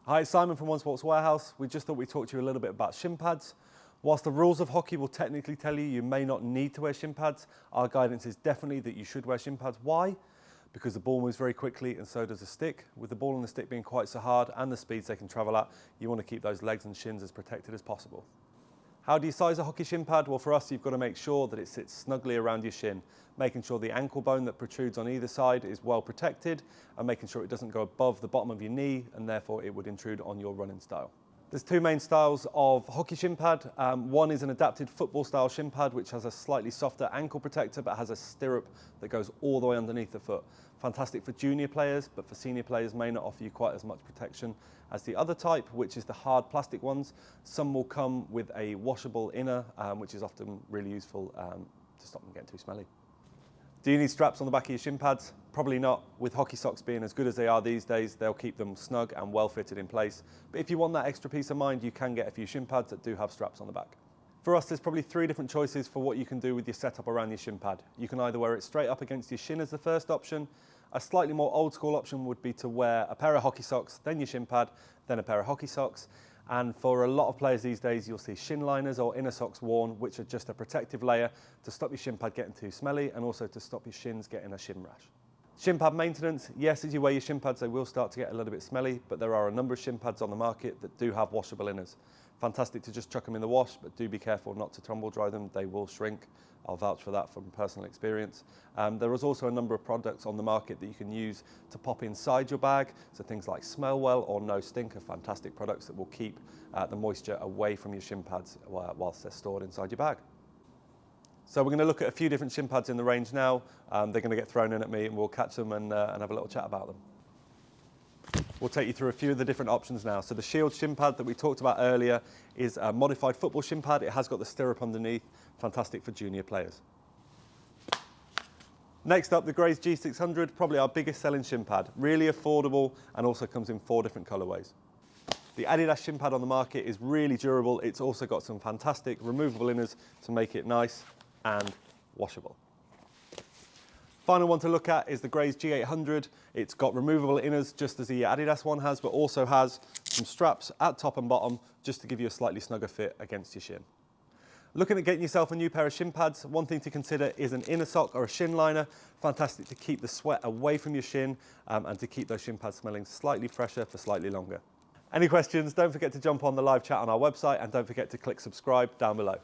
Hi, it's Simon from One Sports Warehouse. We just thought we'd talk to you a little bit about shin pads. Whilst the rules of hockey will technically tell you may not need to wear shin pads, our guidance is definitely that you should wear shin pads. Why? Because the ball moves very quickly and so does the stick. With the ball and the stick being quite so hard and the speeds they can travel at, you want to keep those legs and shins as protected as possible. How do you size a hockey shin pad? Well, for us, you've got to make sure that it sits snugly around your shin, making sure the ankle bone that protrudes on either side is well protected and making sure it doesn't go above the bottom of your knee and therefore it would intrude on your running style. There's two main styles of hockey shin pad. One is an adapted football style shin pad, which has a slightly softer ankle protector, but has a stirrup that goes all the way underneath the foot. Fantastic for junior players, but for senior players may not offer you quite as much protection as the other type, which is the hard plastic ones. Some will come with a washable inner, which is often really useful to stop them getting too smelly. Do you need straps on the back of your shin pads? Probably not. With hockey socks being as good as they are these days, they'll keep them snug and well fitted in place. But if you want that extra peace of mind, you can get a few shin pads that do have straps on the back. For us, there's probably three different choices for what you can do with your setup around your shin pad. You can either wear it straight up against your shin as the first option. A slightly more old school option would be to wear a pair of hockey socks, then your shin pad, then a pair of hockey socks. And for a lot of players these days, you'll see shin liners or inner socks worn, which are just a protective layer to stop your shin pad getting too smelly and also to stop your shins getting a shin rash. Shin pad maintenance, yes, as you wear your shin pads, they will start to get a little bit smelly, but there are a number of shin pads on the market that do have washable inners. Fantastic to just chuck them in the wash, but do be careful not to tumble dry them. They will shrink. I'll vouch for that from personal experience. There is also a number of products on the market that you can use to pop inside your bag. So things like Smell Well or No Stink are fantastic products that will keep the moisture away from your shin pads whilst they're stored inside your bag. So we're going to look at a few different shin pads in the range now. They're going to get thrown in at me and we'll catch them and have a little chat about them. We'll take you through a few of the different options now. So the Shield shin pad that we talked about earlier is a modified football shin pad. It has got the stirrup underneath, fantastic for junior players. Next up, the Grays G600, probably our biggest selling shin pad. Really affordable and also comes in 4 different colorways. The Adidas shin pad on the market is really durable. It's also got some fantastic removable inners to make it nice and washable. Final one to look at is the Grays G800. It's got removable inners just as the Adidas one has, but also has some straps at top and bottom just to give you a slightly snugger fit against your shin. Looking at getting yourself a new pair of shin pads, one thing to consider is an inner sock or a shin liner. Fantastic to keep the sweat away from your shin and to keep those shin pads smelling slightly fresher for slightly longer. Any questions? Don't forget to jump on the live chat on our website and don't forget to click subscribe down below.